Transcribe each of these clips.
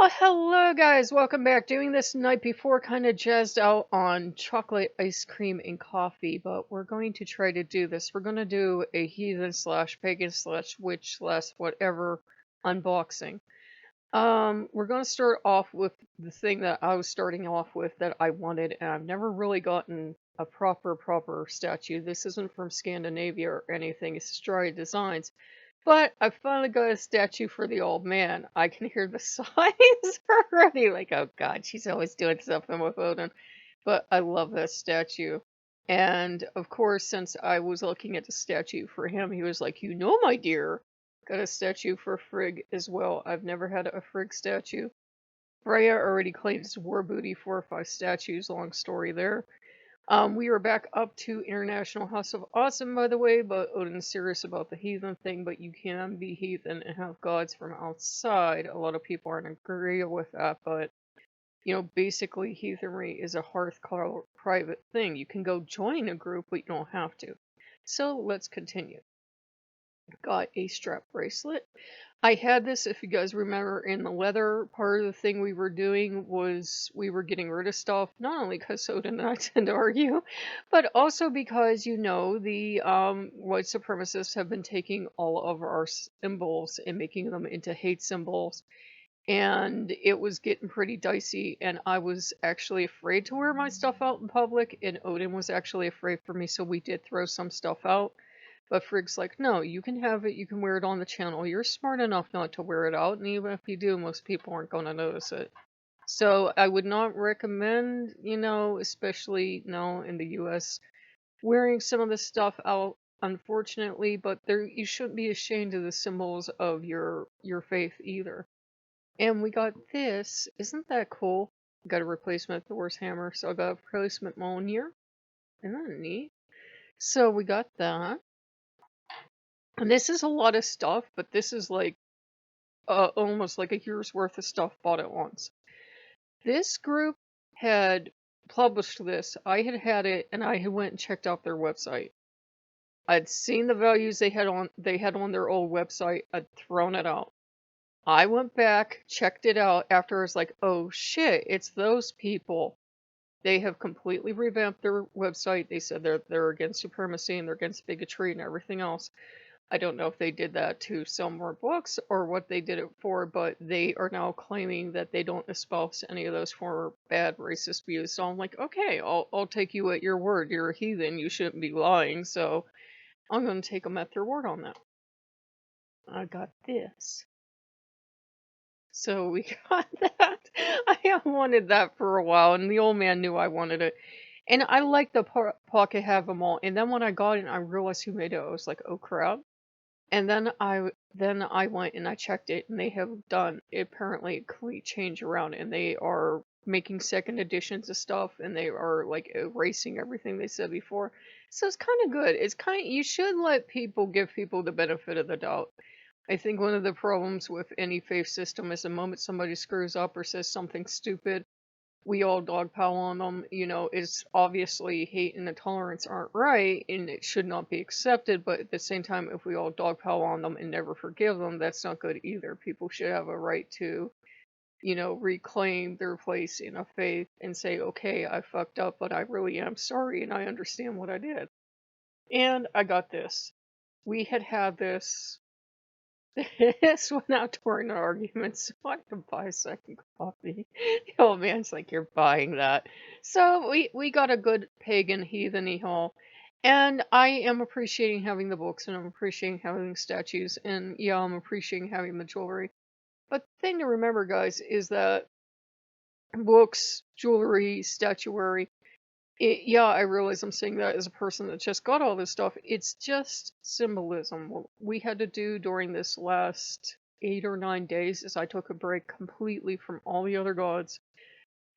Well, hello guys, welcome back. Doing this night before, kind of jazzed out on chocolate ice cream and coffee, but we're going to try to do this. We're going to do a heathen slash pagan slash witch slash whatever unboxing. We're going to start off with the thing that I was starting off with that I wanted, and I've never really gotten a proper statue. This isn't from Scandinavia or anything, it's Stride Designs. But I finally got a statue for the old man. I can hear the sighs already. Like, oh god, she's always doing something with Odin. But I love that statue. And of course, since I was looking at the statue for him, he was like, my dear. Got a statue for Frigg as well. I've never had a Frigg statue. Freya already claimed his war booty 4 or 5 statues. Long story there. We are back up to International House of Awesome, by the way, but Odin's serious about the heathen thing, but you can be heathen and have gods from outside. A lot of people aren't agree with that, but, basically heathenry is a hearth private thing. You can go join a group, but you don't have to. So let's continue. Got a strap bracelet. I had this, if you guys remember, in the leather part of the thing we were doing was we were getting rid of stuff, not only because Soda and I tend to argue, but also because, the white supremacists have been taking all of our symbols and making them into hate symbols. And it was getting pretty dicey, and I was actually afraid to wear my stuff out in public, and Odin was actually afraid for me, so we did throw some stuff out. But Frigg's like, no, you can have it, you can wear it on the channel. You're smart enough not to wear it out, and even if you do, most people aren't going to notice it. So I would not recommend, especially now in the US, wearing some of this stuff out, unfortunately, but you shouldn't be ashamed of the symbols of your faith either. And we got this, isn't that cool? Got a replacement Thor's hammer, so I got a replacement Mjolnir. Isn't that neat? So we got that. And this is a lot of stuff, but this is like almost like a year's worth of stuff bought at once. This group had published this. I had had it, and I had went and checked out their website. I'd seen the values they had on their old website. I'd thrown it out. I went back, checked it out after I was like, oh shit, it's those people. They have completely revamped their website. They said they're against supremacy and they're against bigotry and everything else. I don't know if they did that to sell more books or what they did it for, but they are now claiming that they don't espouse any of those former bad racist views. So I'm like, okay, I'll take you at your word. You're a heathen. You shouldn't be lying. So I'm going to take them at their word on that. I got this. So we got that. I have wanted that for a while, and the old man knew I wanted it. And I like the pocket have them all. And then when I got it, I realized who made it. I was like, oh crap. And then I went and I checked it, and they have done apparently a complete change around, and they are making second editions of stuff, and they are like erasing everything they said before. So it's kind of good. You should let people give people the benefit of the doubt. I think one of the problems with any faith system is the moment somebody screws up or says something stupid, we all dogpile on them. It's obviously hate and intolerance aren't right and it should not be accepted, but at the same time, if we all dogpile on them and never forgive them, that's not good either. People should have a right to, reclaim their place in a faith and say, okay, I fucked up, but I really am sorry and I understand what I did. And I got this. We had this. This went out during an argument, so I could buy a second copy. The old man's like, you're buying that. So we got a good pagan heathen haul. And I am appreciating having the books, and I'm appreciating having statues, and yeah, I'm appreciating having the jewelry. But the thing to remember, guys, is that books, jewelry, statuary, yeah, I realize I'm saying that as a person that just got all this stuff. It's just symbolism. What we had to do during this last 8 or 9 days is I took a break completely from all the other gods,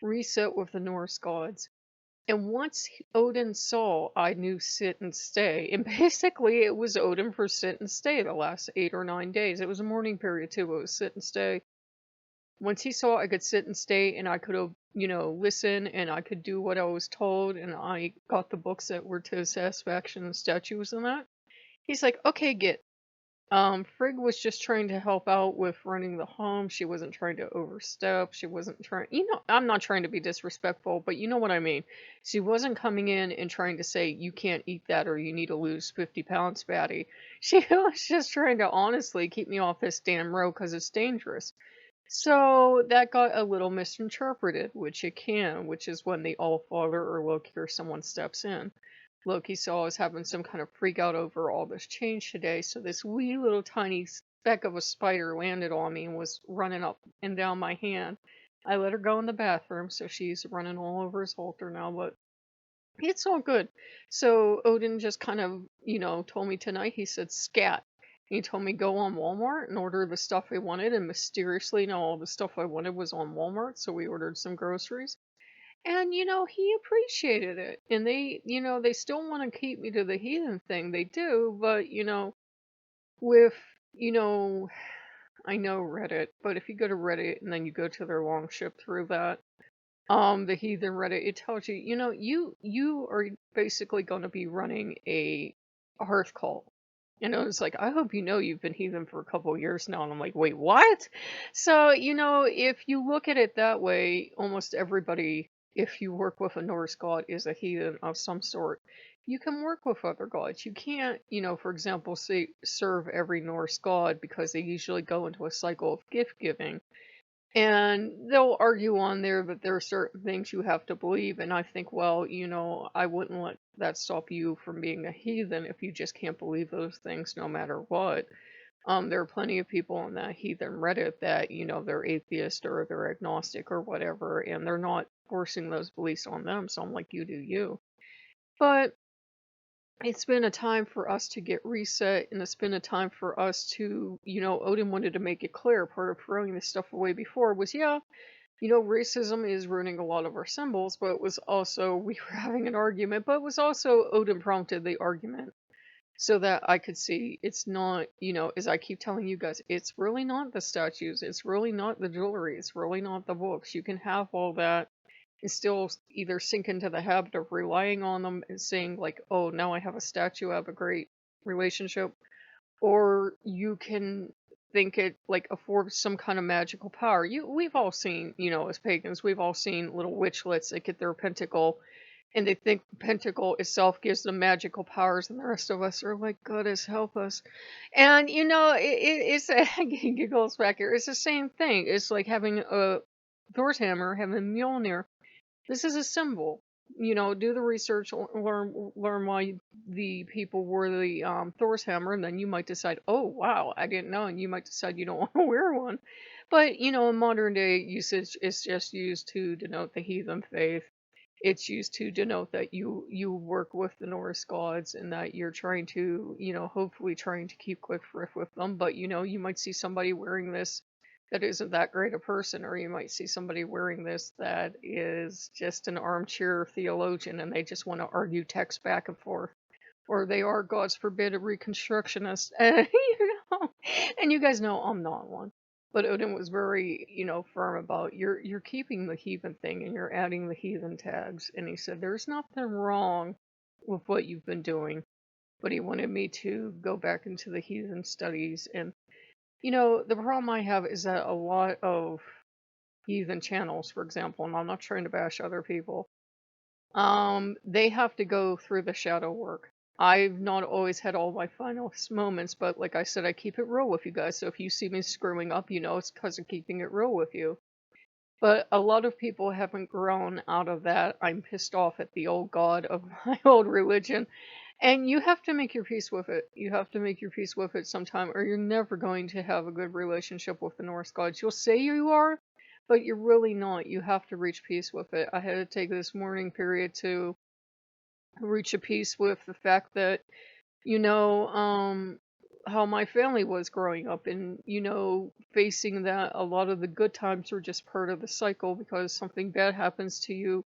reset with the Norse gods. And once Odin saw, I knew sit and stay. And basically, it was Odin for sit and stay the last 8 or 9 days. It was a mourning period too, but it was sit and stay. Once he saw I could sit and stay and I could, listen and I could do what I was told and I got the books that were to his satisfaction and statues and that, he's like, okay, get. Frigg was just trying to help out with running the home. She wasn't trying to overstep. She wasn't trying, I'm not trying to be disrespectful, but you know what I mean. She wasn't coming in and trying to say, you can't eat that or you need to lose 50 pounds, Patty. She was just trying to honestly keep me off this damn road because it's dangerous. So that got a little misinterpreted, which it can, which is when the All Father or Loki or someone steps in. Loki saw us having some kind of freak out over all this change today, so this wee little tiny speck of a spider landed on me and was running up and down my hand. I let her go in the bathroom, so she's running all over his halter now, but it's all good. So Odin just kind of, told me tonight, he said, scat. He told me go on Walmart and order the stuff I wanted, and mysteriously, now all the stuff I wanted was on Walmart, so we ordered some groceries. And, he appreciated it. And they still want to keep me to the heathen thing. They do, but, with, you know, I know Reddit, but if you go to Reddit and then you go to their long ship through that, the heathen Reddit, it tells you, you are basically going to be running a hearth cult. It's like, I hope you've been heathen for a couple of years now. And I'm like, wait, what? So, if you look at it that way, almost everybody, if you work with a Norse god, is a heathen of some sort. You can work with other gods. You can't, for example, say serve every Norse god because they usually go into a cycle of gift giving. And they'll argue on there that there are certain things you have to believe. And I think, well, I wouldn't let that stop you from being a heathen if you just can't believe those things no matter what. There are plenty of people on that heathen Reddit that, they're atheist or they're agnostic or whatever, and they're not forcing those beliefs on them. So I'm like, you do you. But it's been a time for us to get reset, and it's been a time for us to, Odin wanted to make it clear. Part of throwing this stuff away before was, yeah, racism is ruining a lot of our symbols, but it was also, we were having an argument, but it was also Odin prompted the argument so that I could see it's not, as I keep telling you guys, it's really not the statues, it's really not the jewelry, it's really not the books. You can have all that and still either sink into the habit of relying on them and saying like, oh, now I have a statue, I have a great relationship, or you can think it like affords some kind of magical power. We've all seen, as pagans, we've all seen little witchlets that get their pentacle and they think the pentacle itself gives them magical powers, and the rest of us are like, goddess help us. And it's giggles back here, it's the same thing. It's like having a Thor's hammer, having Mjolnir. This is a symbol. Do the research, learn why the people wore the Thor's hammer, and then you might decide, oh wow, I didn't know, and you might decide you don't want to wear one. But in modern day usage, it's just used to denote the heathen faith. It's used to denote that you work with the Norse gods and that you're trying to, hopefully trying to keep quick thrift with them. But you might see somebody wearing this that isn't that great a person, or you might see somebody wearing this that is just an armchair theologian and they just want to argue text back and forth, or they are, God's forbid, a reconstructionist. And and you guys know I'm not one. But Odin was very, firm about you're keeping the heathen thing and you're adding the heathen tags. And he said there's nothing wrong with what you've been doing, but he wanted me to go back into the heathen studies. And the problem I have is that a lot of heathen channels, for example, and I'm not trying to bash other people, they have to go through the shadow work. I've not always had all my finest moments, but like I said, I keep it real with you guys. So if you see me screwing up, it's because of keeping it real with you. But a lot of people haven't grown out of that. I'm pissed off at the old god of my old religion. And you have to make your peace with it. You have to make your peace with it sometime, or you're never going to have a good relationship with the Norse gods. You'll say you are, but you're really not. You have to reach peace with it. I had to take this mourning period to reach a peace with the fact that, how my family was growing up, and, facing that a lot of the good times were just part of the cycle because something bad happens to you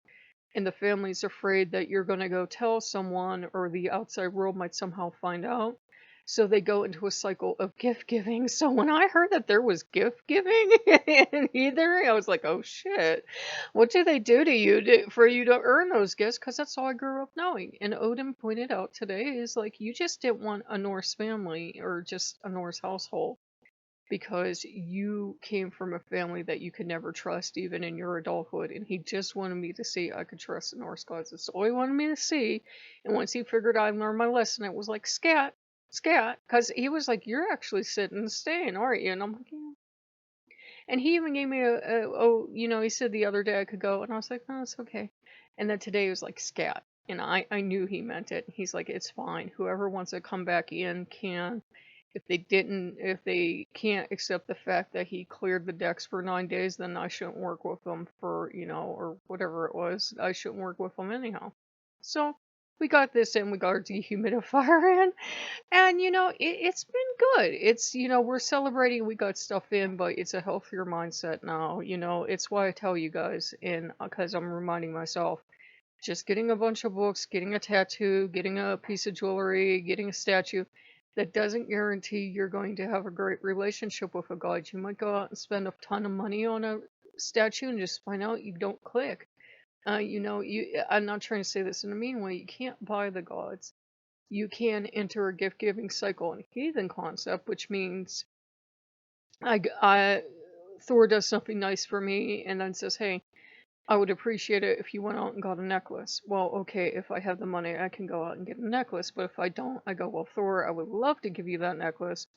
and the family's afraid that you're going to go tell someone or the outside world might somehow find out. So they go into a cycle of gift giving. So when I heard that there was gift giving in either, I was like, oh shit, what do they do to you for you to earn those gifts? Because that's all I grew up knowing. And Odin pointed out today is like, you just didn't want a Norse family or just a Norse household because you came from a family that you could never trust even in your adulthood, and he just wanted me to see I could trust the Norse gods. That's all he wanted me to see. And once he figured I learned my lesson, it was like scat, because he was like, you're actually sitting and staying, aren't you? And I'm like, yeah. And he even gave me oh, he said the other day I could go, and I was like, no, it's okay. And then today he was like, scat. And I knew he meant it. He's like, it's fine. Whoever wants to come back in can. If they can't accept the fact that he cleared the decks for 9 days, then I shouldn't work with them for, or whatever it was. I shouldn't work with them anyhow. So we got this in, we got our dehumidifier in, and it's been good. It's, we're celebrating, we got stuff in, but it's a healthier mindset now. It's why I tell you guys, and because I'm reminding myself, just getting a bunch of books, getting a tattoo, getting a piece of jewelry, getting a statue, that doesn't guarantee you're going to have a great relationship with a god. You might go out and spend a ton of money on a statue and just find out you don't click. I'm not trying to say this in a mean way. You can't buy the gods. You can enter a gift-giving cycle in heathen concept, which means Thor does something nice for me and then says, hey, I would appreciate it if you went out and got a necklace. Well, okay, if I have the money, I can go out and get a necklace. But if I don't, I go, well, Thor, I would love to give you that necklace,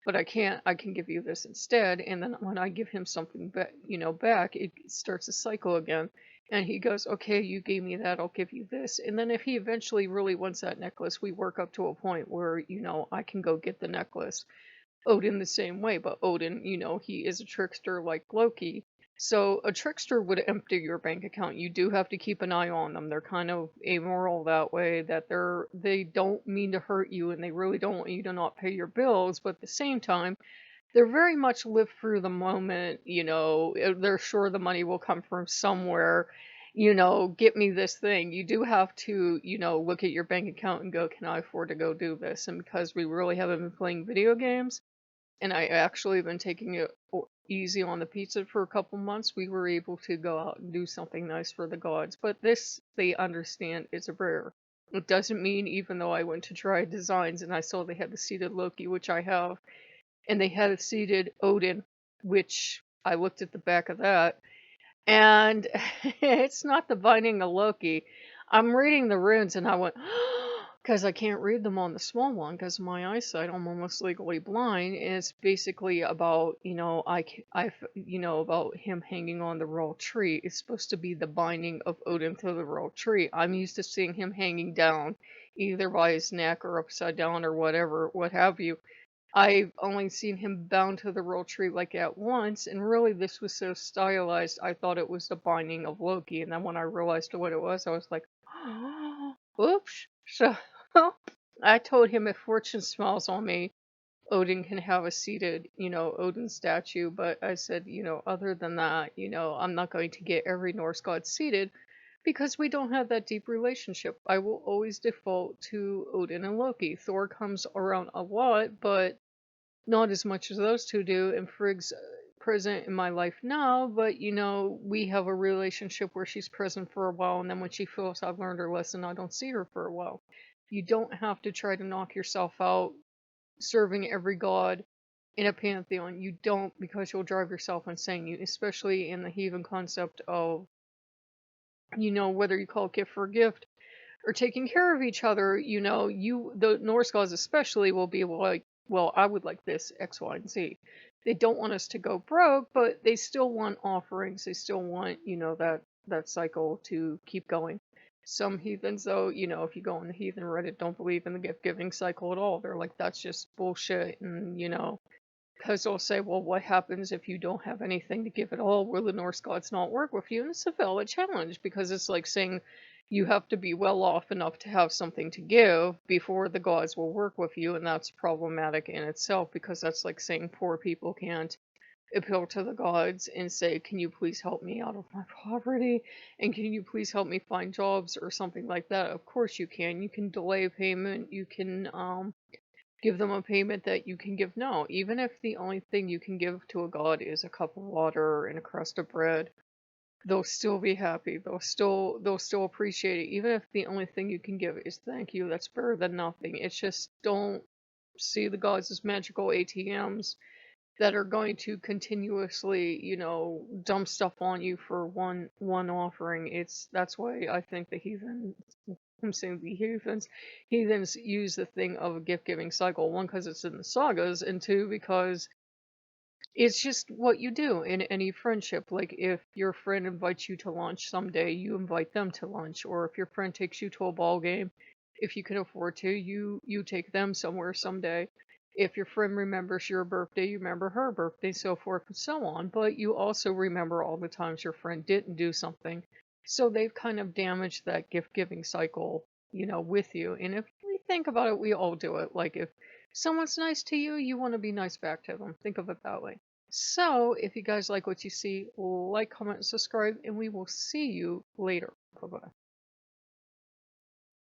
but I can't. I can give you this instead. And then when I give him something back, it starts a cycle again. And he goes, okay, you gave me that, I'll give you this. And then if he eventually really wants that necklace, we work up to a point where, I can go get the necklace. Odin the same way, but Odin, he is a trickster like Loki. So a trickster would empty your bank account. You do have to keep an eye on them. They're kind of amoral that way, that they don't mean to hurt you and they really don't want you to not pay your bills, but at the same time, they're very much live through the moment, they're sure the money will come from somewhere. Get me this thing. You do have to, look at your bank account and go, can I afford to go do this? And because we really haven't been playing video games, and I actually been taking it easy on the pizza for a couple months, we were able to go out and do something nice for the gods. But this, they understand, is a rare. It doesn't mean, even though I went to try designs and I saw they had the seated Loki, which I have, and they had a seated Odin, which I looked at the back of that, and it's not the binding of Loki. I'm reading the runes and I went, because I can't read them on the small one because of my eyesight. I'm almost legally blind. And it's basically about, about him hanging on the royal tree. It's supposed to be the binding of Odin to the royal tree. I'm used to seeing him hanging down, either by his neck or upside down or whatever, what have you. I've only seen him bound to the royal tree like at once, and really this was so stylized, I thought it was the binding of Loki, and then when I realized what it was, I was like, oops. So I told him if fortune smiles on me, Odin can have a seated, Odin statue, but I said, other than that, I'm not going to get every Norse god seated, because we don't have that deep relationship. I will always default to Odin and Loki. Thor comes around a lot, but not as much as those two do, and Frigg's present in my life now, but we have a relationship where she's present for a while, and then when she feels I've learned her lesson, I don't see her for a while. You don't have to try to knock yourself out serving every god in a pantheon. You don't, because you'll drive yourself insane. Especially in the heathen concept of, whether you call it gift for gift or taking care of each other, the Norse gods especially will be like, well, I would like this, X, Y, and Z. They don't want us to go broke, but they still want offerings. They still want, that cycle to keep going. Some heathens, though, if you go on the heathen Reddit, don't believe in the gift-giving cycle at all. They're like, that's just bullshit, and, because they'll say, well, what happens if you don't have anything to give at all? Will the Norse gods not work with you? And it's a valid challenge, because it's like saying you have to be well off enough to have something to give before the gods will work with you, and that's problematic in itself, because that's like saying poor people can't appeal to the gods and say, can you please help me out of my poverty, and can you please help me find jobs or something like that. Of course you can. You can delay payment, you can give them a payment that you can give now. Even if the only thing you can give to a god is a cup of water and a crust of bread, they'll still be happy. They'll still appreciate it. Even if the only thing you can give is thank you, that's better than nothing. It's just don't see the gods as magical ATMs that are going to continuously, dump stuff on you for one offering. That's why I think the heathen I'm saying the heathens use the thing of a gift giving cycle. One, because it's in the sagas, and two, because it's just what you do in any friendship. Like if your friend invites you to lunch someday, you invite them to lunch. Or if your friend takes you to a ball game, if you can afford to, you take them somewhere someday. If your friend remembers your birthday, you remember her birthday, so forth and so on. But you also remember all the times your friend didn't do something. So they've kind of damaged that gift giving cycle, with you. And if we think about it, we all do it. Like if someone's nice to you, you want to be nice back to them. Think of it that way. So, if you guys like what you see, like, comment, and subscribe, and we will see you later. Bye bye.